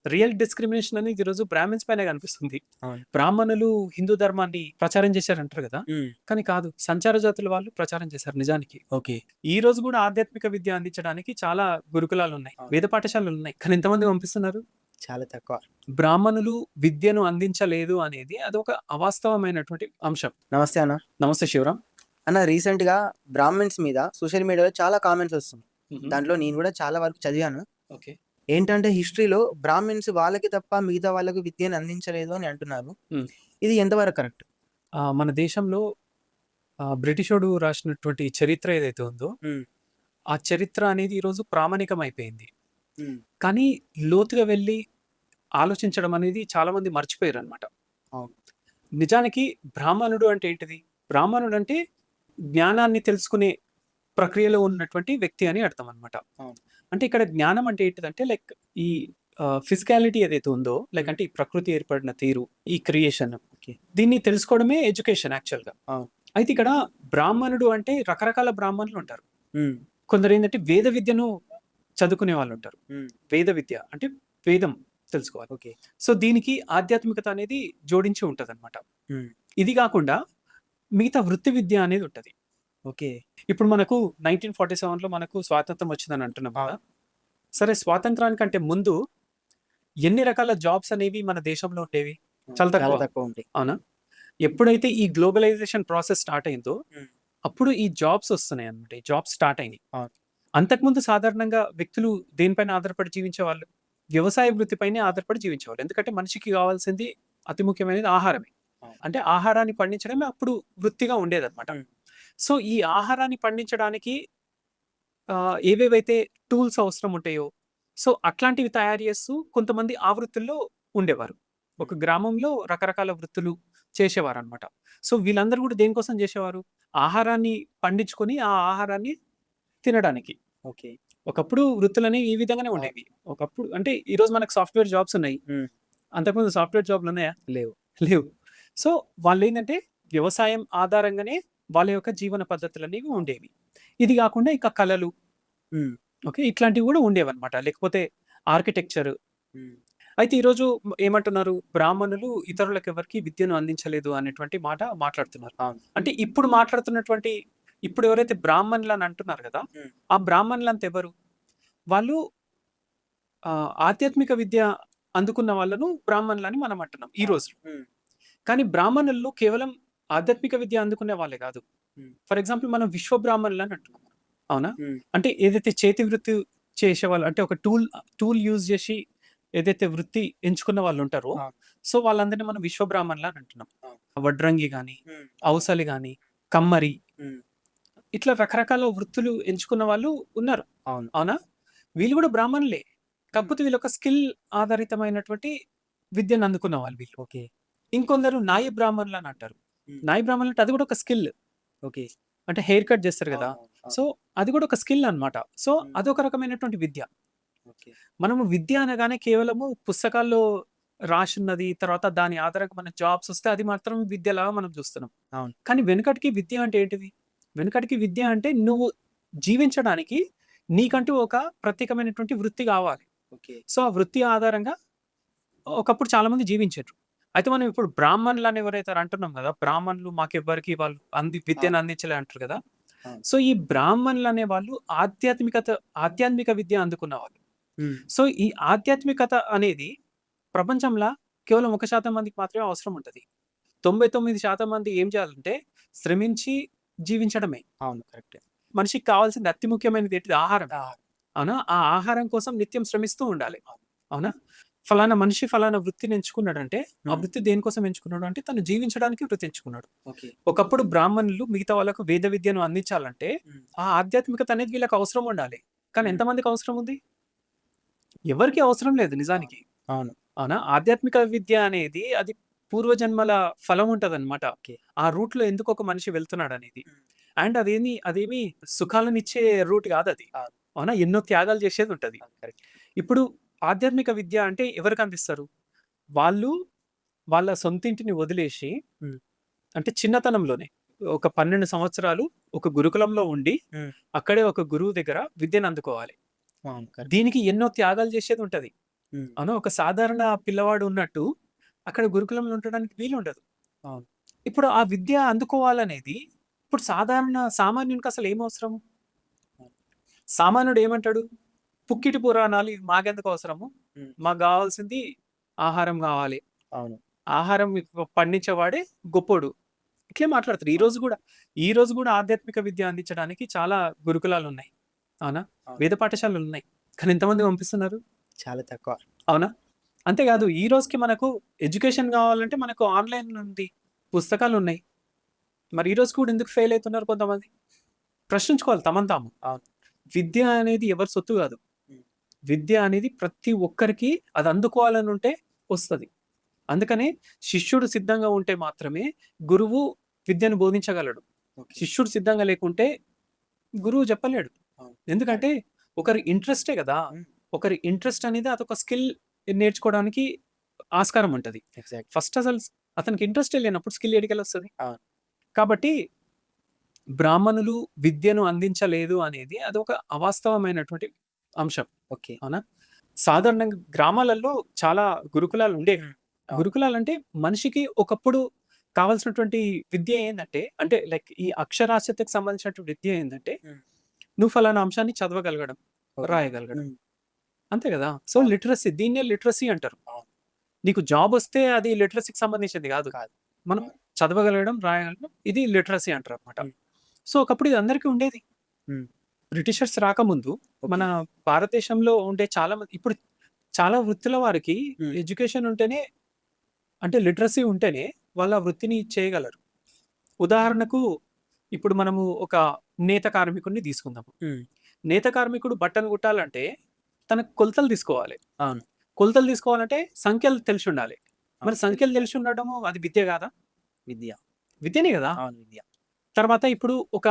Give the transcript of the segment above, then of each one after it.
Real discrimination అనేది ఈరోజు Brahmins పైనే కనిపిస్తుంది. అవును. బ్రాహ్మణులు హిందూ ధర్మాన్ని ప్రచారం చేశారంటారు కదా! హ్మ్. కానీ కాదు. సంచార జాతుల వాళ్ళు ప్రచారం చేశారు నిజానికి. ఓకే. ఈ రోజు గూడా ఆధ్యాత్మిక విద్య అందించడానికి చాలా గురుకులాలున్నాయి. అవును. వేద పాఠశాలలున్నాయి. కానీ ఎంతమంది పంపిస్తున్నారు? చాలా తక్కువ. బ్రాహ్మణులు విద్యను అందించలేదు అనేది అదొక అవాస్తవమైనటువంటి అంశం. నమస్తే అన్న. నమస్తే శివరాం. అన్న రీసెంట్‌గా బ్రాహ్మిన్స్ మీద సోషల్ మీడియాలో చాలా కామెంట్స్ వస్తున్నాయి. హుహు. దాంట్లో నేను గూడా చాలా వరకు చదివాను. ఓకే. ఏంటంటే హిస్టరీలో బ్రాహ్మిన్స్ వాళ్ళకి తప్ప మిగతా వాళ్ళకి విద్యను అందించలేదు అని అంటున్నారు. హ్మ్. ఇది ఎంతవరకు కరెక్ట్? మన దేశంలో బ్రిటిషోడు రాసినటువంటి చరిత్ర ఏదైతే ఉందో, హ్మ్. ఆ చరిత్ర అనేది ఈరోజు ప్రామాణికమైపోయింది. హ్మ్. కానీ లోతుగా వెళ్లి ఆలోచించడం అనేది చాలామంది మర్చిపోయారనమాట. అవును. నిజానికి బ్రాహ్మణుడు అంటే ఏంటిది? బ్రాహ్మణుడు అంటే జ్ఞానాన్ని తెలుసుకునే ప్రక్రియలో ఉన్నటువంటి వ్యక్తి అని అర్థం అనమాట. అవును. అంటే ఇక్కడ జ్ఞానం అంటే ఏంటిదంటే లైక్ ఈ ఫిజికాలిటీ ఏదైతే ఉందో లైక్ హ్మ్. అంటే ఈ ప్రకృతి ఏర్పడిన తీరు, ఈ క్రియేషన్ ఓకే. దీన్ని తెలుసుకోవడమే ఎడ్యుకేషన్ యాక్చువల్‌గా. అవును. అయితే ఇక్కడ బ్రాహ్మణుడు అంటే రకరకాల బ్రాహ్మణులు ఉంటారు. హ్మ్. కొందరేందంటే వేద విద్యను చదువుకునే వాళ్ళుంటారు. హ్మ్. వేద విద్య అంటే వేదం తెలుసుకోవాలి. ఓకే. సో, దీనికి ఆధ్యాత్మికత అనేది జోడించి ఉంటదనమాట. హ్మ్. ఇది గాకుండా మిగతా వృత్తి విద్య అనేది ఉంటది. ఓకే. ఇప్పుడు మనకు 1947లో మనకు స్వాతంత్రం వచ్చిందని అంటున్నాం కదా! అవును. సరే స్వాతంత్రానికంటే ముందు ఎన్ని రకాల జాబ్స్ అనేవి మన దేశంలో ఉండేవి? అవును. చాలా చాలా తక్కువ. తక్కువుంటాయి. అవునా? ఎప్పుడైతే ఈ గ్లోబలైజేషన్ ప్రాసెస్ స్టార్ట్ అయిందో, హ్మ్. అప్పుడు ఈ జాబ్స్ వస్తున్నాయన్నమాట. ఈ జాబ్స్ స్టార్ట్ అయినాయి. అవును. అంతకుముందు సాధారణంగా వ్యక్తులు దేనిపైన ఆధారపడి జీవించేవాళ్ళు? వ్యవసాయ వృత్తిపైనే ఆధారపడి జీవించేవాళ్ళు. ఎందుకంటే మనిషికి కావాల్సింది అతి ముఖ్యమైనది ఆహారమే. అవును. అంటే ఆహారాన్ని పండించడమే అప్పుడు వృత్తిగా ఉండేదన్నమాట. హ్మ్. సో, ఈ ఆహారాన్ని పండించడానికి ఏవేవైతే టూల్స్ అవసరం ఉంటాయో, సో, అట్లాంటివి తయారు చేస్తూ కొంతమంది ఆ వృత్తుల్లో ఉండేవారు. ఒక హ్మ్. గ్రామంలో రకరకాల వృత్తులు చేసేవారనమాట. సో, వీళ్ళందరూ గూడా దేనికోసం జేసేవారు? ఆహారాన్ని పండించుకొని, ఆ ఆహారాన్ని తినడానికి. ఓకే. ఒకప్పుడు వృత్తులనేవి ఈ విధంగానే అవును. ఉండేవి. ఒకప్పుడు అంటే ఈరోజు మనకు సాఫ్ట్‌వేర్ జాబ్స్ ఉన్నాయి. హ్మ్. అంతకుముందు సాఫ్ట్‌వేర్ జాబ్‌లున్నాయా? లేవు. లేవు. సో, వాళ్ళేందంటే వ్యవసాయం ఆధారంగానే వాళ్ళ యొక్క జీవన పద్ధతులనేవి అవును. ఉండేవి. ఇది గాకుండా ఇంకా కళలు, హ్మ్. ఓకే. ఇట్లాంటివి గూడా ఉండేవన్నమాట. లేకపోతే ఆర్కిటెక్చర్. హ్మ్. అయితే ఈరోజు ఏమంటున్నారు? బ్రాహ్మణులు ఇతరులకెవరికీ విద్యను అందించలేదు అనేటువంటి మాట మాట్లాడుతున్నారు. అవును. అంటే ఇప్పుడు మాట్లాడుతున్నటువంటి ఇప్పుడు ఎవరైతే బ్రాహ్మణులని అంటున్నారు గదా! హ్మ్. ఆ బ్రాహ్మణులంతా ఎవరు? వాళ్ళు ఆధ్యాత్మిక విద్య అందుకున్న వాళ్ళను బ్రాహ్మణులని మనం అంటున్నాం ఈ అవును. రోజుల్లో. హ్మ్. కానీ బ్రాహ్మణుల్లో కేవలం ఆధ్యాత్మిక విద్య అందుకునే వాళ్ళే గాదు. హ్మ్. ఫర్ ఎగ్జాంపుల్ మనం విశ్వ బ్రాహ్మణులని అంటున్నాం. అవునా? హ్మ్. అంటే ఏదైతే చేతి వృత్తి చేసేవాళ్ళు అంటే ఒక టూల్ యూజ్ జేసి ఏదైతే వృత్తి ఎంచుకున్న వాళ్ళుంటారో, అవును. సో వాళ్ళందరిని మనం విశ్వ బ్రాహ్మణులని అంటున్నాం. అవును. వడ్రంగి గాని, హ్మ్. అవసలి గాని, కమ్మరి హ్మ్. ఇట్లా రకరకాల వృత్తులు ఎంచుకున్న వాళ్ళు ఉన్నారు. అవును. అవునా? వీళ్ళు గూడా బ్రాహ్మణులే. హ్మ్. కాకపోతే వీళ్ళొక స్కిల్ ఆధారితమైనటువంటి విద్యను అందుకున్న వాళ్ళు వీళ్ళు. ఓకే. ఇంకొందరు నాయి బ్రాహ్మణులని అంటారు. హ్మ్. నాయి బ్రాహ్మణులు అంటే అది గూడా ఒక స్కిల్. ఓకే. అంటే హెయిర్ కట్ జేస్తారు గదా! అవునవును. అవును. సో, అది గూడా ఒక స్కిల్ అన్నమాట. సో, హ్మ్. అదొక రకమైనటువంటి విద్య. ఓకే. మనము విద్య అనగానే కేవలము పుస్తకాల్లో రాసున్నది, తర్వాత దాని ఆధారంగా మనకు జాబ్స్ వస్తే అది మాత్రం విద్యలాగా మనం జూస్తున్నాం. అవును. కానీ వెనకటికి విద్య అంటే ఏంటిది? వెనకటికి విద్య అంటే నువ్వు జీవించడానికి నీకంటూ ఒక ప్రత్యేకమైనటువంటి వృత్తి గావాలి. ఓకే. సో, ఆ వృత్తి ఆధారంగా ఒకప్పుడు చాలామంది జీవించారు. అయితే మనం ఇప్పుడు బ్రాహ్మణులని ఎవరైతే అంటున్నాం గదా! బ్రాహ్మణులు మాకెవ్వరికీ వాళ్ళు విద్యను అవును. అందించలే అంటారు గదా! అవును. సో, ఈ బ్రాహ్మణులనే వాళ్ళు ఆధ్యాత్మిక విద్య అందుకున్నవాళ్ళు. హ్మ్. సో, ఈ ఆధ్యాత్మికత అనేది ప్రపంచంలా కేవలం 1% మందికి మాత్రమే అవసరం ఉంటది. 99% మంది ఏం చేయాలంటే శ్రమించి జీవించడమే. అవును. కరెక్టే. మనిషికి కావాల్సింది అతి ముఖ్యమైనది ఏంటిది? ఆహారం. ఆహారం. అవునా? ఆ ఆహారం కోసం నిత్యం శ్రమిస్తూ ఉండాలి. అవును. అవునా? ఫలానా మనిషి ఫలానా వృత్తిని ఎంచుకున్నాడంటే, ఆ హ్మ్. వృత్తి దేనికోసం ఎంచుకున్నాడు అంటే తను జీవించడానికి వృత్తి ఎంచుకున్నాడు. ఓకే. ఒకప్పుడు బ్రాహ్మణులు మిగతా వాళ్ళకు వేద విద్యను అందించాలంటే, హ్మ్. ఆ ఆధ్యాత్మికత అనేది వీళ్ళకి అవసరం ఉండాలి. కానీ హ్మ్. ఎంతమందికి అవసరం ఉంది? ఎవరికీ అవసరం లేదు అవును. నిజానికి. అవును. అవునా? ఆధ్యాత్మిక విద్య అనేది అది పూర్వజన్మల ఫలం ఉంటదనమాట. ఓకే. ఆ రూట్‌లో ఎందుకు ఒక మనిషి వెళ్తున్నాడనేది. హ్మ్. అండ్ అదేమి సుఖాలనిచ్చే రూట్ గాదది. అవును. అవునా? ఎన్నో త్యాగాలు చేసేదుంటది. అవును. కరెక్ట్. ఇప్పుడు ఆధ్యాత్మిక విద్య అంటే ఎవరికందిస్తారు? వాళ్ళు వాళ్ళ సొంతింటిని వదిలేసి హ్మ్. అంటే చిన్నతనంలోనే ఒక 12 సంవత్సరాలు ఒక గురుకులంలో ఉండి, హ్మ్. అక్కడే ఒక గురువు దగ్గర విద్యను అందుకోవాలి. అవును. కరెక్ట్. దీనికి ఎన్నో త్యాగాలు చేసేదుంటది. హ్మ్. అవునా? ఒక సాధారణ పిల్లవాడు ఉన్నట్టు అక్కడ గురుకులంలో ఉండడానికి వీలుండదు. అవును. ఇప్పుడు ఆ విద్య అందుకోవాలనేది ఇప్పుడు సామాన్యునికి అసలు ఏం అవసరం? అవును. సామాన్యుడు ఏమంటాడు? పుక్కిటి పురాణాలు ఇవి మాకెందుకు అవసరము? హ్మ్. మాకు గావాల్సింది ఆహారం గావాలి. అవును. ఆహారం పండించేవాడే గొప్పోడు. ఇట్లే మాట్లాడతారు. అవును. ఈ రోజు గూడా ఆధ్యాత్మిక విద్య అందించడానికి చాలా గురుకులాలున్నాయి. అవునా? అవును. వేద పాఠశాలలున్నాయి. కానీ ఎంతమంది పంపిస్తున్నారు? చాలా తక్కువ. అవునా? అంతేగాదు ఈ రోజుకి మనకు ఎడ్యుకేషన్ గావాలంటే మనకు ఆన్‌లైన్ ఉంది. పుస్తకాలున్నాయి. మరి ఈ రోజు కూడా ఎందుకు ఫెయిల్ అయితున్నారు కొంతమంది? ప్రశ్నించుకోవాలి తమను తాము. అవును. విద్య అనేది ఎవరి సొత్తు గాదు. హ్మ్. విద్య అనేది ప్రతి ఒక్కరికి అది అందుకోవాలనుంటే వస్తది. అందుకనే శిష్యుడు సిద్ధంగా ఉంటే మాత్రమే గురువు విద్యను బోధించగలడు. ఓకే. శిష్యుడు సిద్ధంగా లేకుంటే గురువు చెప్పలేడు. అవును. ఎందుకంటే ఒకరి ఇంట్రెస్టే గదా! హ్మ్. ఒకరి ఇంట్రెస్ట్ అనేది అదొక స్కిల్ నేర్చుకోవడానికి ఆస్కారం ఉంటది. ఎగ్జాక్ట్. ఫస్ట్ అతనికి ఇంట్రెస్టే లేనప్పుడు స్కిల్ ఏడికెళ్ళొస్తది? అవును. కాబట్టి బ్రాహ్మణులు విద్యను అందించలేదు అనేది అదొక అవాస్తవమైనటువంటి అంశం. ఓకే. అవునా? సాధారణంగా గ్రామాలలో చాలా గురుకులాలుండేవి. హ్మ్. అవును. గురుకులాలంటే మనిషికి ఒకప్పుడు కావాల్సినటువంటి విద్య ఏందంటే, అంటే లైక్ ఈ అక్షరాస్యతకు సంబంధించినటువంటి విద్య ఏందంటే, హ్మ్. నువ్వు ఫలానా అంశాన్ని చదవగలగడం, ఓకే. రాయగలగడం. హ్మ్. అంతే గదా! సో, అవును. దీన్నే లిటరసీ అంటారు. అవును. నీకు జాబొస్తే అది లిటరసీకి సంబంధించింది గాదు. కాదు. మనం అవును. చదవగలగడం, రాయగలగడం ఇది లిటరసీ అంటారనమాట. హ్మ్. సో, ఒకప్పుడు ఇది అందరికీ ఉండేది. హ్మ్. బ్రిటిషర్స్ రాకముందు మన ఓకే. భారతదేశంలో ఉండే చాలా మంది ఇప్పుడు చాలా వృత్తుల వారికి హ్మ్. ఎడ్యుకేషన్ ఉంటేనే అంటే లిటరసీ ఉంటేనే వాళ్ళ వృత్తిని చేయగలరు. ఉదాహరణకు ఇప్పుడు మనము ఒక నేత కార్మికుడిని తీసుకుందాం. హ్మ్. నేత కార్మికుడు బట్టను కుట్టాలంటే తనకు కొలతలు తీసుకోవాలి. అవును. కొలతలు తీసుకోవాలంటే సంఖ్యలు తెలిసుండాలి. మరి అవును. సంఖ్యలు తెలియాలి. తెలిసుండడము అది విద్య గాదా? విద్య. విద్యనే గదా! అవును. విద్య. తర్వాత ఇప్పుడు ఒక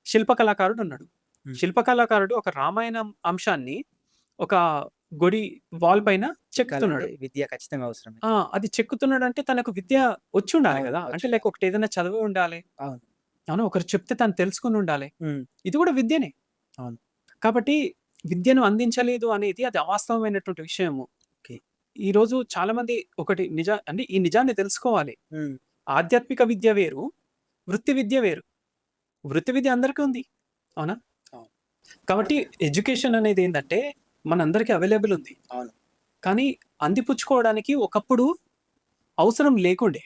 శిల్ప కళాకారుడున్నాడు. హ్మ్. శిల్ప కళాకారుడు ఒక రామాయణం అంశాన్ని ఒక గుడి వాల్ పైన చెక్కాలంటే చెక్కుతున్నాడు. విద్య ఖచ్చితంగా అవసరమే. అది చెక్కుతున్నాడంటే తనకు విద్య వచ్చుండాలి అవును. గదా! అంటే వచ్చుండాలి. లైక్ ఒకటేదైనా చదివి ఉండాలి. అవును. అవునా? ఒకరు చెప్తే తను తెలుసుకొనుండాలి. హ్మ్. ఇది గూడా విద్యనే. అవును. కాబట్టి విద్యను అందించలేదు అనేది అది అవాస్తవమైనటువంటి విషయము. ఓకే. ఈరోజు చాలామంది అంటే ఈ నిజాన్ని తెలుసుకోవాలి. హ్మ్. ఆధ్యాత్మిక విద్య వేరు, వృత్తి విద్య వేరు. వృత్తి విద్య అందరికీ ఉంది. అవునా? అవును. కాబట్టి ఎడ్యుకేషన్ అనేదేందంటే మనందరికీ అవైలబుల్ ఉంది. అవును. కానీ అందిపుచ్చుకోవడానికి ఒకప్పుడు అవసరం లేకుండే.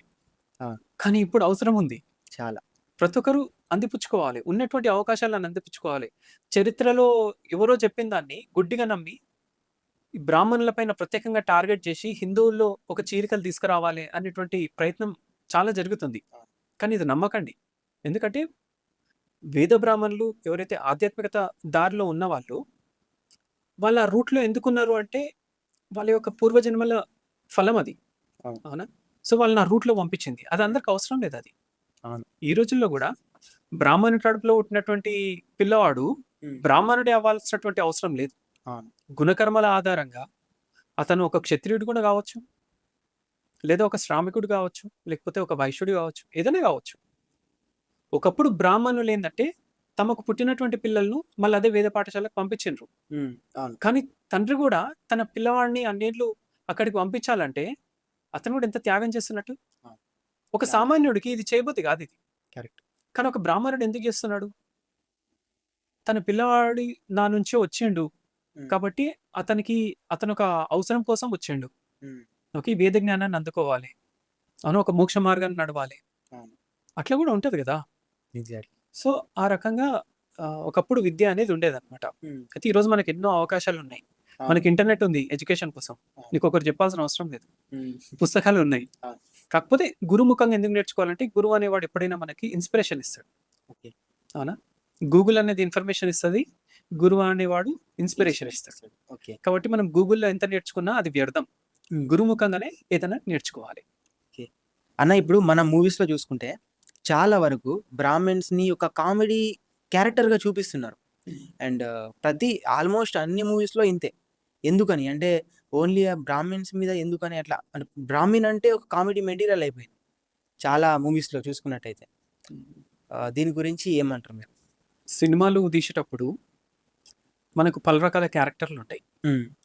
అవును. కానీ ఇప్పుడు అవసరం ఉంది. చాలా. ప్రతి ఒక్కరు అందిపుచ్చుకోవాలి. ఉన్నటువంటి అవకాశాలను అందిపుచ్చుకోవాలి. చరిత్రలో ఎవరో చెప్పిన దాన్ని గుడ్డిగా నమ్మి, ఈ బ్రాహ్మణుల పైన ప్రత్యేకంగా టార్గెట్ చేసి, హిందువుల్లో ఒక చీలికలు తీసుకురావాలి అనేటువంటి ప్రయత్నం చాలా జరుగుతుంది. అవును. కానీ ఇది నమ్మకండి. ఎందుకంటే వేద బ్రాహ్మణులు ఎవరైతే ఆధ్యాత్మికత దారిలో ఉన్నవాళ్ళు, వాళ్ళు ఆ రూట్‌లో ఎందుకున్నారు అంటే, వాళ్ళ యొక్క పూర్వజన్మల ఫలం అది. అవును. అవునా? సో, వాళ్ళని ఆ రూట్‌లో పంపించింది. అది అందరికి అవసరం లేదది. అవును. ఈ రోజుల్లో గూడా బ్రాహ్మణుడి కడుపులో పుట్టినటువంటి పిల్లవాడు హ్మ్. బ్రాహ్మణుడే అవ్వాల్సినటువంటి అవసరం లేదు. అవును. గుణకర్మల ఆధారంగా అతను ఒక క్షత్రియుడు కూడా గావచ్చు, లేదా ఒక శ్రామికుడు గావచ్చు, లేకపోతే ఒక వైశ్యుడు గావచ్చు, ఏదైనా గావచ్చు. ఒకప్పుడు బ్రాహ్మణులేందంటే తమకు పుట్టినటువంటి పిల్లలను మళ్ళీ అదే వేద పాఠశాలకు పంపించిండ్రు. హ్మ్. అవును. కానీ తండ్రి గూడా తన పిల్లవాడిని అన్నేళ్ళు అక్కడికి పంపించాలంటే అతను గూడా ఎంత త్యాగం చేస్తున్నట్టు? అవును. ఒక చాలా. సామాన్యుడికి ఇది చేయబుద్ధి గాదిది. కరెక్ట్. కానీ ఒక బ్రాహ్మణుడు ఎందుకు జేస్తున్నాడు? తన పిల్లవాడి నా నుంచే వచ్చిండు. హ్మ్. కాబట్టి అతనొక అవసరం కోసం వచ్చిండు. హ్మ్. ఓకే. వేద జ్ఞానాన్ని అందుకోవాలి. ఒక మోక్ష మార్గాన్ని నడవాలి. అవును. అట్లా గూడా ఉంటది గదా! ఎగ్జాక్ట్‌లీ. సో, ఆ రకంగా ఒకప్పుడు విద్య అనేది ఉండేదనమాట. హ్మ్. అయితే ఈరోజు మనకు ఎన్నో అవకాశాలున్నాయి. అవును. మనకి ఇంటర్నెట్ ఉంది ఎడ్యుకేషన్ కోసం. అవును. నీకొకరు చెప్పాల్సిన అవసరం లేదు. హ్మ్. పుస్తకాలున్నాయి. అవును. కాకపోతే గురుముఖంగా ఎందుకు నేర్చుకోవాలంటే, గురువు అనేవాడు ఎప్పుడైనా మనకి ఇన్‌స్పిరేషన్ ఇస్తాడు. ఓకే. అవునా? గూగుల్ అనేది ఇన్ఫర్మేషన్ ఇస్తది. గురువు అనేవాడు ఇన్‌స్పిరేషన్ ఇన్‌స్పిరేషన్ ఇస్తాడు. ఇస్తాడు. ఓకే. కాబట్టి మనం గూగుల్‌లో ఎంత నేర్చుకున్నా అది వ్యర్థం. హ్మ్. గురుముఖంగానే ఏదైనా నేర్చుకోవాలి. ఓకే. అన్న ఇప్పుడు మన మూవీస్‌లో చూసుకుంటే చాలా వరకు బ్రాహ్మిన్స్‌ని ఒక కామెడీ క్యారెక్టర్‌గా చూపిస్తున్నారు. అండ్ ప్రతి ఆల్మోస్ట్ అన్ని మూవీస్‌లో ఇంతే. ఎందుకని? అంటే ఓన్లీ ఆ బ్రాహ్మిన్స్ మీద ఎందుకని అట్లా అంటే బ్రాహ్మిన్ అంటే ఒక కామెడీ మెటీరియల్ అయిపోయింది. చాలా మూవీస్‌లో చూసుకున్నట్టయితే. దీని గురించి ఏమంటారు మీరు? సినిమాలు తీసేటప్పుడు మనకు పలు రకాల క్యారెక్టర్‌లుంటాయి.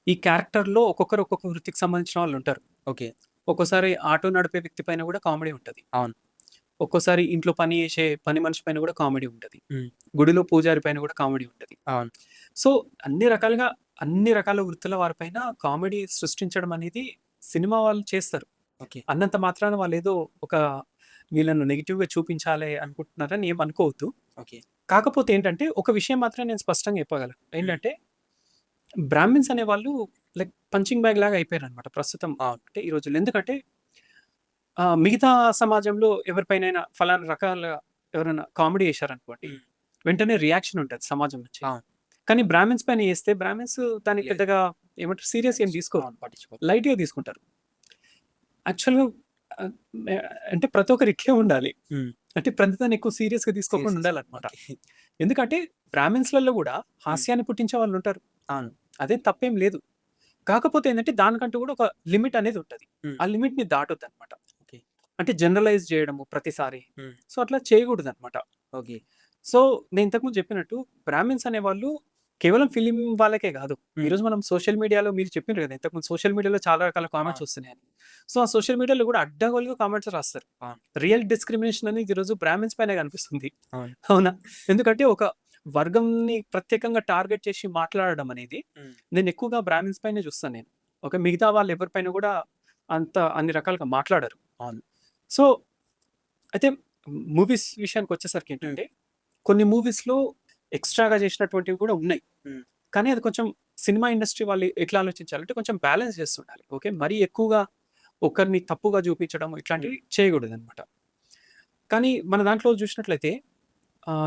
ఈ క్యారెక్టర్‌లో ఒక్కొక్కరు ఒక్కొక్క వృత్తికి సంబంధించిన వాళ్ళుంటారు. ఓకే. ఒక్కోసారి ఆటో నడిపే వ్యక్తి పైన గూడా కామెడీ ఉంటది. అవును. ఒక్కోసారి ఇంట్లో పని చేసే పని మనిషి పైన గూడా కామెడీ ఉంటది. హ్మ్. గుడిలో పూజారి పైన గూడా కామెడీ ఉంటది. అవును. సో, అన్ని రకాల వృత్తుల వారిపైన కామెడీ సృష్టించడం అనేది సినిమా వాళ్ళు చేస్తారు. ఓకే. అన్నంత మాత్రాన వాళ్ళేదో ఒక వీళ్ళను నెగెటివ్‌గా చూపించాలి అనుకుంటున్నారని ఏమి అనుకోవద్దు. ఓకే. కాకపోతే ఏంటంటే, ఒక విషయం మాత్రం నేను స్పష్టంగా చెప్పగలను. ఏంటంటే, బ్రాహ్మిన్స్ అనేవాళ్ళు లైక్ పంచింగ్ బ్యాగ్ లాగా అయిపోయారనమాట ప్రస్తుతం. అంటే ఈ రోజుల్లో. ఎందుకంటే మిగతా సమాజంలో ఎవరిపైనైనా ఫలానా రకాల ఎవరైనా కామెడీ చేశారనుకోండి, హ్మ్. వెంటనే రియాక్షన్ ఉంటది సమాజం నుంచి. అవును. కానీ బ్రాహ్మిన్స్ పైన చేస్తే బ్రాహ్మిన్స్ దాన్ని లేదు. పెద్దగా ఏమంటారు సీరియస్‌గా ఏం తీసుకోరు. అవును. పట్టించుకోరు. లైట్‌గా తీసుకుంటారు. యాక్చువల్‌గా ఆహ్, మే అంటే ప్రతి ఒక్కరు ఇట్లే ఉండాలి. హ్మ్. అంటే ప్రతిదాన్ని ఎక్కువ సీరియస్‌గా తీసుకోకుండా ఉండాలనమాట. ఎందుకంటే బ్రాహ్మిన్స్‌లలో గూడా హాస్యాన్ని పుట్టించే వాళ్ళుంటారు. అవును. అదేం తప్పేం లేదు. కాకపోతే ఏందంటే దానికంటూ గూడా ఒక లిమిట్ అనేది ఉంటది. హ్మ్. ఆ లిమిట్‌ని దాటొద్దనమాట. ఓకే. అంటే జనరలైజ్ జేయడము ప్రతిసారి. హ్మ్. సో, అట్లా చేయగూడదనమాట. ఓకే. సో, నేను ఇంతకుముందు చెప్పినట్టు బ్రాహ్మిన్స్ అనేవాళ్ళు కేవలం ఫిల్మ్ వాళ్ళకే గాదు. హ్మ్. ఈరోజు మనం సోషల్ మీడియాలో మీరు చెప్పిండ్రు గదా! ఇంతకుముందు సోషల్ మీడియాలో చాలా రకాల కామెంట్స్ అవును. వస్తున్నాయని. సో, ఆ సోషల్ మీడియాలో గూడా అడ్డగోలుగా కామెంట్స్ రాస్తారు. అవును. రియల్ డిస్క్రిమినేషన్ అనేది ఈరోజు బ్రాహ్మిన్స్ పైనే కనిపిస్తుంది. అవును. అవునా? ఎందుకంటే ఒక వర్గంని ప్రత్యేకంగా టార్గెట్ చేసి మాట్లాడడం అనేది హ్మ్. నేను ఎక్కువగా బ్రాహ్మిన్స్ పైనే చూస్తాను నేను. ఓకే. మిగతా వాళ్ళు ఎవరి పైన గూడా అన్ని రకాలుగా మాట్లాడరు. అవును. సో, అయితే మూవీస్ హ్మ్. విషయానికొచ్చేసరికేంటంటే కొన్ని మూవీస్‌లో ఎక్స్‌ట్రాగా చేసినటువంటివి కూడా ఉన్నాయి. హ్మ్. కానీ అది కొంచెం సినిమా ఇండస్ట్రీ వాళ్ళు ఎట్లా ఆలోచించాలంటే కొంచెం బ్యాలెన్స్ చేస్తుండాలి. ఓకే. మరీ ఎక్కువగా ఒకరిని తప్పుగా చూపించడం ఇట్లాంటివి చేయకూడదనమాట. కానీ మన దాంట్లో చూసినట్లయితే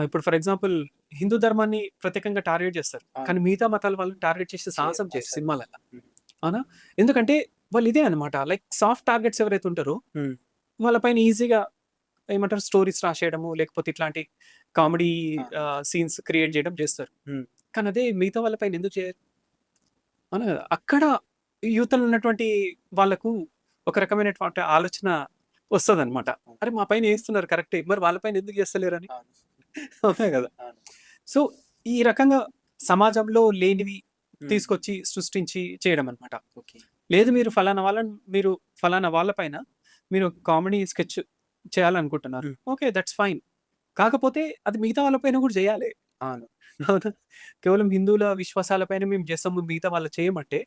ఇప్పుడు ఫర్ ఎగ్జాంపుల్ హిందూ ధర్మాన్ని ప్రత్యేకంగా టార్గెట్ చేస్తారు. అవును. కానీ మిగతా మతాల వాళ్ళని టార్గెట్ చేసి సాహసం చేయరు అస్సలు. సినిమాలల్ల. హ్మ్. అవునా? ఎందుకంటే వాళ్ళు ఇదే అనమాట. లైక్ సాఫ్ట్ టార్గెట్స్ ఎవరైతే ఉంటారో హ్మ్. వాళ్ళ పైన ఈజీగా ఏమంటారు స్టోరీస్ రాసేయడము, లేకపోతే ఇట్లాంటి కామెడీ ఆ! సీన్స్ క్రియేట్ చేయడం చేస్తారు. హ్మ్. కానీ అదే మిగతా వాళ్ళ పైన ఎందుకు చేయరు? అవునా కదా! అక్కడ యువతలో ఉన్నటువంటి వాళ్ళకు ఒక రకమైనటువంటి ఆలోచన వస్తదనమాట. అవును. అరే! మా పైన ఏస్తున్నారు కరెక్టే. మరి వాళ్ళ పైన ఎందుకు చేస్తలేరని? అవును. అవునా కదా! అవును. సో, ఈ రకంగా సమాజంలో లేనివి హ్మ్. తీసుకొచ్చి సృష్టించి చేయడం అనమాట. ఓకే. లేదు మీరు ఫలానా వాళ్ళ పైన మీరు కామెడీ స్కెచ్ చేయాలనుకుంటున్నారు. హ్మ్. ఓకే. That's fine. కాకపోతే అది మిగతా వాళ్ళ పైన కూడా చేయాలి. అవును. అవునా? కేవలం హిందువుల విశ్వాసాల పైన మేము చేస్తాము. మిగతా వాళ్ళు చేయమంటే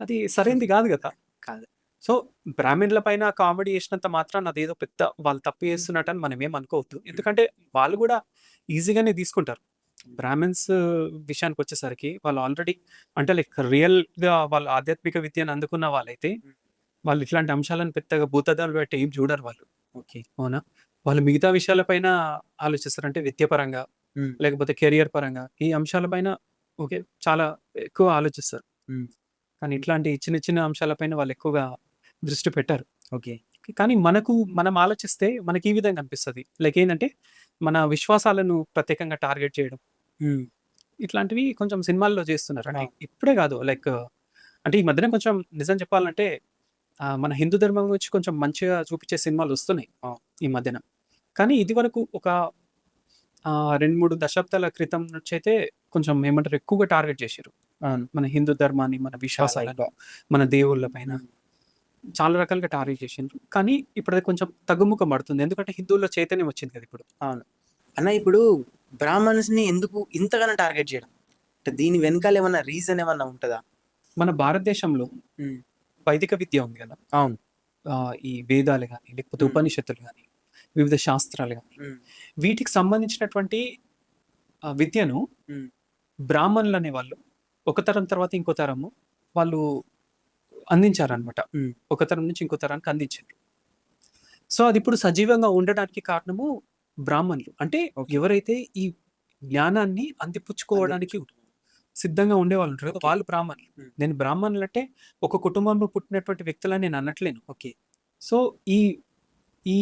అది సరైంది కాదు కదా! కాదు. సో, బ్రాహ్మణుల పైన కామెడీ చేసినంత మాత్రాన అదేదో పెద్ద వాళ్ళు తప్పు చేస్తున్నట్టని మనమేం అనుకోవద్దు. హ్మ్. ఎందుకంటే వాళ్ళు కూడా ఈజీగానే తీసుకుంటారు. బ్రాహ్మిన్స్ విషయానికొచ్చేసరికి వాళ్ళు ఆల్రెడీ అంటే లైక్ రియల్‌గా వాళ్ళు ఆధ్యాత్మిక విద్యను అందుకున్న వాళ్ళైతే, హ్మ్. వాళ్ళు ఇట్లాంటి అంశాలను పెద్దగా భూతద్దాలు పెట్టి ఏం చూడరు వాళ్ళు. ఓకే. అవునా? వాళ్ళు మిగతా విషయాల పైన ఆలోచిస్తారు. అంటే విద్యాపరంగా, హ్మ్. లేకపోతే కెరియర్ పరంగా ఈ అంశాల పైన ఓకే. చాలా ఎక్కువ ఆలోచిస్తారు. హ్మ్. కానీ ఇట్లాంటి చిన్న చిన్న అంశాల పైన వాళ్ళు ఎక్కువగా దృష్టి పెట్టరు. ఓకే. కానీ మనం ఆలోచిస్తే మనకి ఈ విధంగా అనిపిస్తది. లైక్ ఏందంటే, మన విశ్వాసాలను ప్రత్యేకంగా టార్గెట్ చేయడం. హ్మ్. ఇట్లాంటివి కొంచెం సినిమాల్లో చేస్తున్నారు. అంటే అవును. ఇప్పుడే గాదు లైక్ అంటే ఈ మధ్యన కొంచెం నిజం చెప్పాలంటే మన హిందూ ధర్మం గురించి కొంచెం మంచిగా చూపించే సినిమాలొస్తున్నాయి అవును. ఈ మధ్యన. కానీ ఇదివరకు ఒక 2, 3 దశాబ్దాల క్రితం నుంచయితే కొంచెం ఏమంటారు ఎక్కువగా టార్గెట్ చేషిర్రు. అవును. మన హిందూ ధర్మాన్ని, మన చాలా విశ్వాసాలను, ఎక్కువ. మన దేవుళ్ళ పైన హ్మ్. చాలా రకాలుగా టార్గెట్ చేషిండ్రు. కానీ ఇప్పుడది కొంచెం తగ్గుముఖం పడుతుంది. ఎందుకంటే హిందువుల్లో చైతన్యం వచ్చింది కదా ఇప్పుడు. అవును. అన్న ఇప్పుడు బ్రాహ్మణ్స్‌ని ఎందుకు ఇంతగానం టార్గెట్ జేయడం? అంటే దీని వెనకాల ఏమన్నా రీజన్ ఏమన్నా ఉంటదా? మన భారతదేశంలో హ్మ్. వైదిక విద్య ఉంది గదా! అవును. ఈ వేదాలు గాని, లేకపోతే హ్మ్. ఉపనిషత్తులు గాని, వివిధ శాస్త్రాలు గాని, హ్మ్. వీటికి సంబంధించినటువంటి విద్యను హ్మ్. బ్రాహ్మణులనేవాళ్ళు ఒక తరం తర్వాత ఇంకో తరము వాళ్ళు అందించారనమాట. హ్మ్. ఒక తరం నుంచి ఇంకో తరానికి అందించారు. సో, అదిప్పుడు సజీవంగా ఉండడానికి కారణము బ్రాహ్మణులు. అంటే ఓకే. ఎవరైతే ఈ జ్ఞానాన్ని అందిపుచ్చుకోవడానికి అందిపుచ్చుకుంటున్నారు. సిద్ధంగా ఉండేవాళ్ళుంటారు కదా! ఓకే. వాళ్ళు బ్రాహ్మణులు. హ్మ్. నేను బ్రాహ్మణులంటే ఒక కుటుంబంలో పుట్టినటువంటి వ్యక్తులని నేను అనట్లేను. ఓకే. సో, ఈ ఈ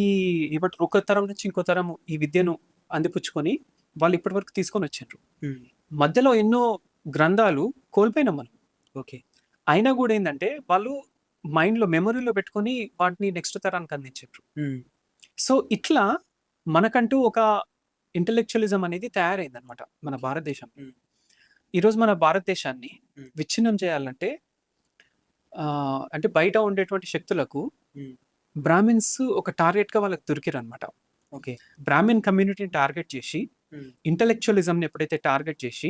ఏమంటారు ఒక తరం నుంచి ఇంకో తరము ఈ విద్యను అందిపుచ్చుకొని వాళ్ళు ఇప్పటి వరకు తీసుకొనొచ్చిండ్రు. హ్మ్. మధ్యలో ఎన్నో గ్రంథాలు కోల్పోయినాం మనం. ఓకే. అయినా గూడా ఏందంటే వాళ్ళు మైండ్‌లో మెమరీలో పెట్టుకొని వాటిని నెక్స్ట్ తరానికి అందించిండ్రు. హ్మ్. సో, ఇట్లా మనకంటూ ఒక ఇంటెలెక్చువలిజం అనేది తయారైందనమాట మన ఓకే. భారతదేశంలో. హ్మ్. ఈరోజు మన భారతదేశాన్ని హ్మ్. విచ్ఛిన్నం చేయాలంటే అంటే బయట ఉండేటువంటి శక్తులకు హ్మ్. బ్రాహ్మిన్స్ ఒక టార్గెట్‌గా వాళ్ళకి దొరికిరనమాట. ఓకే. బ్రాహ్మిన్ కమ్యూనిటీని టార్గెట్ చేసి, హ్మ్. ఇంటలెక్చువలిజంని ఎప్పుడైతే టార్గెట్ చేసి,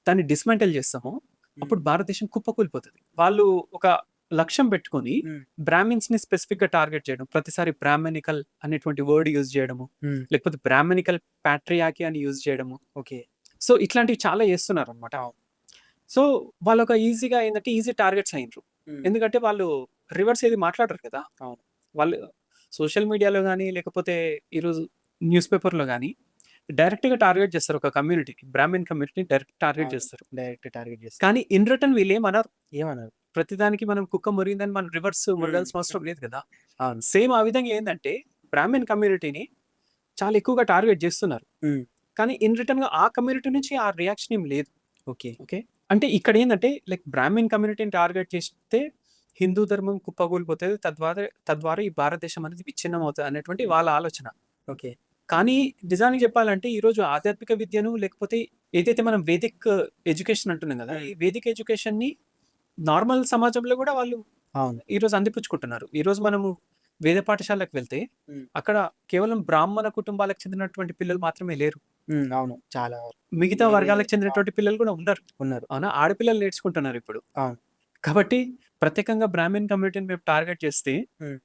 దాన్ని డిస్‌మాంటిల్ చేస్తామో, అప్పుడు హ్మ్. భారతదేశం కుప్పకూలిపోతది. వాళ్ళు ఒక లక్ష్యం పెట్టుకొని హ్మ్. బ్రాహ్మిన్స్‌ని స్పెసిఫిక్‌గా టార్గెట్ చేయడం. ప్రతిసారి బ్రాహ్మణికల్ అనేటువంటి వర్డ్ యూజ్ చేయడము. హ్మ్. లేకపోతే బ్రాహ్మణికల్ పాట్రియార్కీ అని యూజ్ చేయడము. ఓకే. సో, ఇట్లాంటివి చాలా చేస్తున్నారనమాట. అవును. సో, వాళ్ళొక ఈజీగా ఏందంటే ఈజీ టార్గెట్స్ అయిండ్రు. హ్మ్. ఎందుకంటే వాళ్ళు రివర్స్ ఏది మాట్లాడరు కదా! అవును. వాళ్ళు సోషల్ మీడియాలో గాని, లేకపోతే ఈరోజు న్యూస్ పేపర్‌లో గాని డైరెక్ట్‌గా టార్గెట్ చేస్తారు ఒక కమ్యూనిటీని. బ్రాహ్మిన్ కమ్యూనిటీని డైరెక్ట్ టార్గెట్ అవును. చేస్తారు. డైరెక్ట్ టార్గెట్ చేస్తారు. కానీ ఇన్ రిటర్న్ వీళ్ళేమనరు. ఏమనరు. ప్రతిదానికి మనం కుక్క మురిగిందని మనం రివర్స్ మురగాల్సిన అవసరం లేదు కదా! అవును. సేమ్ ఆ విధంగా ఏందంటే బ్రాహ్మిన్ కమ్యూనిటీని చాలా ఎక్కువగా టార్గెట్ చేస్తున్నారు. హ్మ్. కానీ ఇన్ రిటర్న్‌గా ఆ కమ్యూనిటీ నుంచి ఆ రియాక్షన్ ఏం లేదు. ఓకే. ఓకే. అంటే ఇక్కడేందంటే లైక్ బ్రాహ్మిన్ కమ్యూనిటీని టార్గెట్ చేస్తే హిందూ ధర్మం కుప్పకూలిపోతది. తద్వారా ఈ భారతదేశం అనేది విచ్ఛిన్నమవుతది అనేటువంటి వాళ్ళ ఆలోచన. ఓకే. కానీ నిజానికి చెప్పాలంటే ఈరోజు ఆధ్యాత్మిక విద్యను లేకపోతే ఏదైతే మనం వేదిక్ ఎడ్యుకేషన్ అంటున్నాం గదా! హ్మ్. ఈ వేదిక్ ఎడ్యుకేషన్‌ని నార్మల్ సమాజంలో గూడా వాళ్ళు అవును. ఈరోజు అందిపుచ్చుకుంటున్నారు. ఈరోజు మనము వేద పాఠశాలకు వెళ్తే హ్మ్. అక్కడ కేవలం బ్రాహ్మణ కుటుంబాలకు చెందినటువంటి పిల్లలు మాత్రమే లేరు. హ్మ్. అవును. చాలా మిగతా వేరే వర్గాలకు ఆ! చెందినటువంటి పిల్లలు గూడా ఉన్నారు. ఉన్నారు. అవునా? ఆడపిల్లలు నేర్చుకుంటున్నారిప్పుడు. అవును. కాబట్టి ప్రత్యేకంగా బ్రాహ్మిన్ కమ్యూనిటీని మేము టార్గెట్ చేస్తే, హ్మ్.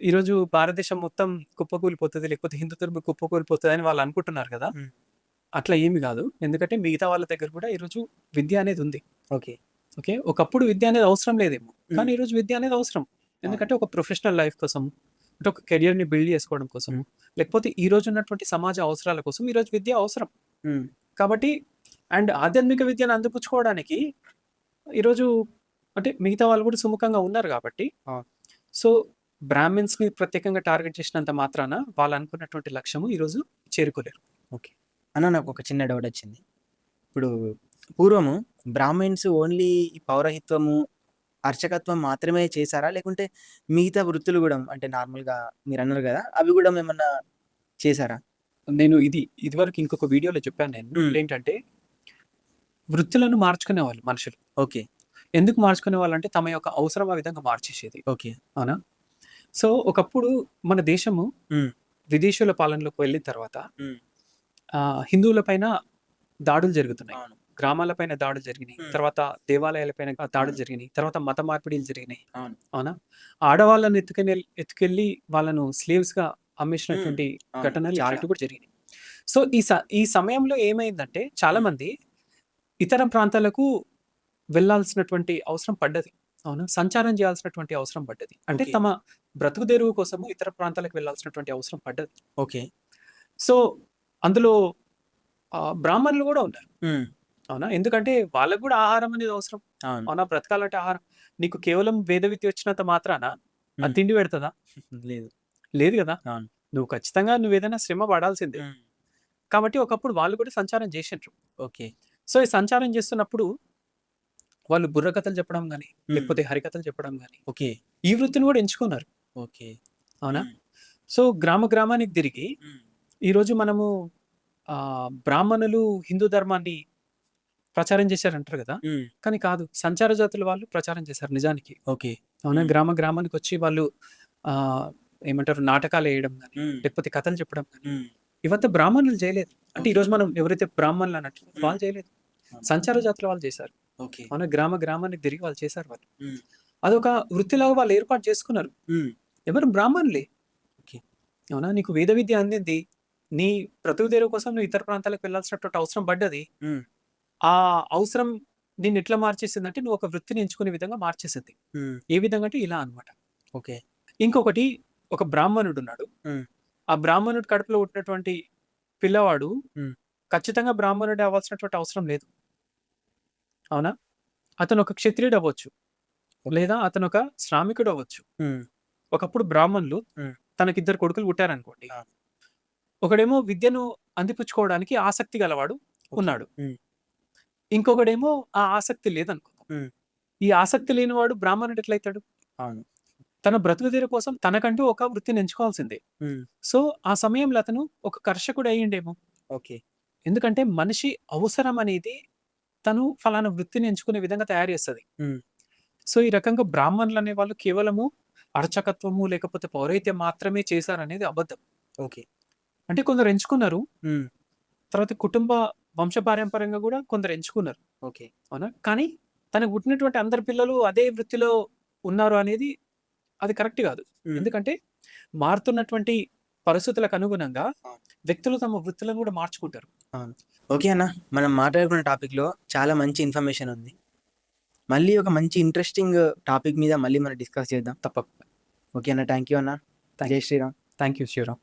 ఈరోజు భారతదేశం మొత్తం కుప్పకూలిపోతది, లేకపోతే హిందూ ధర్మం కుప్పకూలిపోతదని వాళ్ళు అనుకుంటున్నారు గదా! హ్మ్. అట్లా ఏమి గాదు. ఎందుకంటే మిగతా వాళ్ళ దగ్గర కూడా ఈరోజు విద్య అనేది ఉంది. ఓకే. ఓకే. ఒకప్పుడు విద్య అనేది అవసరం లేదేమో. కానీ హ్మ్. ఈరోజు విద్య అనేది అవసరం. అవును. ఎందుకంటే ఒక ప్రొఫెషనల్ లైఫ్ కోసం, అంటే ఒక కెరియర్‌ని బిల్డ్ చేసుకోవడం కోసం, హ్మ్. లేకపోతే ఈరోజు ఉన్నటువంటి సమాజ అవసరాల కోసం ఈరోజు విద్య అవసరం. హ్మ్. కాబట్టి అండ్ ఆధ్యాత్మిక విద్యను అందిపుచ్చుకోవడానికి ఈరోజు అంటే మిగతా వాళ్ళు కూడా సుముఖంగా ఉన్నారు గాబట్టి, అవును. సో, బ్రాహ్మిన్స్‌ని ప్రత్యేకంగా టార్గెట్ చేసినంత మాత్రాన వాళ్ళు అనుకున్నటువంటి లక్ష్యము ఈరోజు చేరుకోలేరు. ఓకే. అన్న నాకొక చిన్న డౌటొచ్చింది. ఇప్పుడు పూర్వము బ్రాహ్మిన్స్ ఓన్లీ ఈ పౌరహిత్వము, అర్చకత్వం మాత్రమే చేసారా? లేకుంటే మిగతా వృత్తులు గూడా అంటే నార్మల్‌గా మీరన్నారు గదా! అవి గూడా ఏమన్నా చేసారా? నేను ఇదివరకు ఇంకొక వీడియోలో చెప్పాను నేను. హ్మ్. ఏంటంటే వృత్తులను మార్చుకునేవాళ్ళు మనుషులు. ఓకే. ఎందుకు మార్చుకునేవాళ్ళంటే తమ యొక్క అవసరం ఆ విధంగా మార్చేసేది. ఓకే. అవునా? సో, ఒకప్పుడు మన దేశము హ్మ్. విదేశీయుల పాలనలోకి వెళ్ళిన తర్వాత హ్మ్. హిందువుల పైన దాడులు జరుగుతున్నాయి. అవును. గ్రామాల పైన దాడులు జరిగినాయి. హ్మ్. తర్వాత దేవాలయాల పైన దాడులు అవును. జరిగినాయి. తర్వాత మత మార్పిడిలు జరిగినాయి. అవును. అవునా? ఆడవాళ్ళని ఎత్తుకెళ్ళి వాళ్ళను స్లేవ్స్‌గా హ్మ్. అమ్మేసినటువంటి అవును. ఘటనలు చాలా. ఇట్లాంటివి కూడా జరిగినాయి. సో, ఈ సమయంలో ఏమైందంటే హ్మ్. చాలామంది ఇతర ప్రాంతాలకు వెళ్ళాల్సినటువంటి అవసరం పడ్డది. అవునా? సంచారం చేయాల్సినటువంటి అవసరం పడ్డది. అంటే ఓకే. తమ బ్రతుకు తెరువు కోసము ఇతర ప్రాంతాలకు వెళ్ళాల్సినటువంటి అవసరం పడ్డది. ఓకే. సో, అందులో బ్రాహ్మణులు గూడా ఉన్నారు. హ్మ్. అవునా? ఎందుకంటే వాళ్ళకి గూడా ఆహారం అనేది అవసరం. అవును. అవునా? బ్రతకాలంటే ఆహారం. నీకు కేవలం వేద విద్య వచ్చినంత మాత్రాన హ్మ్. తిండి పెడతదా? లేదు. లేదు గదా! అవును. నువ్వు ఖచ్చితంగా నువ్వేదైనా శ్రమ పడాల్సిందే. హ్మ్. కాబట్టి ఒకప్పుడు వాళ్ళు కూడా సంచారం జేసిండ్రు. ఓకే. సో, ఈ సంచారం చేస్తున్నప్పుడు వాళ్ళు బుర్రకథలు చెప్పడం గాని, హ్మ్. లేకపోతే హరికథలు చెప్పడం గాని, ఓకే. ఈ వృత్తిని గూడా ఎంచుకున్నారు. ఓకే. అవునా? హ్మ్. సో, గ్రామానికి తిరిగి హ్మ్. ఈరోజు మనము బ్రాహ్మణులు హిందూ ధర్మాన్ని ప్రచారం చేశారంటారు గదా! హ్మ్. కానీ కాదు. సంచార జాతుల వాళ్ళు ప్రచారం చేశారు నిజానికి. ఓకే. అవునా? హ్మ్. గ్రామానికొచ్చి వాళ్ళు ఆహ్, ఏమంటారు నాటకాలేయడం గాని, హ్మ్. లేకపోతే కథలు చెప్పడం గాని, హ్మ్. ఇవంతా బ్రాహ్మణులు జేయలేదు. అంటే ఓకే. ఈరోజు మనం ఎవరైతే బ్రాహ్మణులు అన్నట్టు హ్మ్. వాళ్ళు చేయలేదు. అవును. సంచార జాతుల వాళ్ళు చేశారు. ఓకే. అవునా? గ్రామానికి తిరిగి వాళ్ళు చేశారు వాళ్ళు. హ్మ్. అదొక వృత్తిలాగా వాళ్ళు ఏర్పాటు చేసుకున్నారు. హ్మ్. ఎవరు బ్రాహ్మణులే. ఓకే. అవునా? నీకు వేద విద్య అందింది. నీ బ్రతుకు తెరువు కోసం నువ్వు ఇతర ప్రాంతాలకు వెళ్ళాల్సినటువంటి అవసరం పడ్డది. హ్మ్. ఆ అవసరం నిన్నెట్లా మార్చేసిందంటే, నువ్వు ఒక వృత్తిని ఎంచుకునే విధంగా మార్చేసింది. హ్మ్. ఏ విధంగా అంటే ఇలా అన్నమాట. ఓకే. ఇంకొకటి ఒక బ్రాహ్మణుడున్నాడు. హ్మ్. ఆ బ్రాహ్మణుడి కడుపులో పుట్టినటువంటి పిల్లవాడు హ్మ్. ఖచ్చితంగా బ్రాహ్మణుడే అవ్వాల్సినటువంటి అవసరం లేదు. అవునా? అతనొక క్షత్రియుడవ్వచ్చు. ఓకే. లేదా అతనొక శ్రామికుడవ్వచ్చు. హ్మ్. ఒకప్పుడు బ్రాహ్మణులు హ్మ్. తనకిద్దరు కొడుకులు పుట్టారనుకోండి. అవును. ఒకడేమో విద్యను అందిపుచ్చుకోవడానికి ఆసక్తి గలవాడు ఓకే. ఉన్నాడు. హ్మ్. ఇంకొకడేమో ఆ ఆసక్తి లేదనుకుందాం. హ్మ్. ఈ ఆసక్తి లేనివాడు బ్రాహ్మణుడు ఎట్లయితాడు? అవును. తన బ్రతుకు తెరువు కోసం తనకంటూ ఒక వృత్తిని ఎంచుకోవాల్సిందే. హ్మ్. సో, ఆ సమయంలో అతను ఒక కర్షకుడు అయ్యుండేమో. ఓకే. ఎందుకంటే మనిషి అవసరం అనేది తను ఫలానా వృత్తిని ఎంచుకునే విధంగా తయారు చేస్తది. హ్మ్. సో, ఈ రకంగా బ్రాహ్మణులు అనేవాళ్ళు కేవలము అర్చకత్వము లేకపోతే పౌరోహిత్యం మాత్రమే చేశారనేది అబద్ధం. ఓకే. అంటే కొందరు ఎంచుకున్నారు. హ్మ్. తర్వాత కుటుంబ వంశపారంపర్యంగా గూడా కొందరు ఎంచుకున్నారు. ఓకే. అవునా? కానీ తనకు పుట్టినటువంటి అందరి పిల్లలు అదే వృత్తిలో ఉన్నారు అనేది అది కరెక్ట్ గాదు. హ్మ్. ఎందుకంటే మారుతున్నటువంటి పరిస్థితులకు అనుగుణంగా ఆ! వ్యక్తులు తమ వృత్తులను గూడా మార్చుకుంటారు. అవును. ఓకే అన్న. మనం మాట్లాడుకున్న టాపిక్‌లో చాలా మంచి ఇన్ఫర్మేషన్ ఉంది. మళ్ళీ ఒక మంచి ఇంట్రెస్టింగ్ టాపిక్ మీద మళ్ళీ మనం డిస్కస్ చేద్దాం. తప్పకుండా. ఓకే అన్న. థాంక్ యూ అన్న. థాంక్ జై you. Sriram. Thank you Shivaram.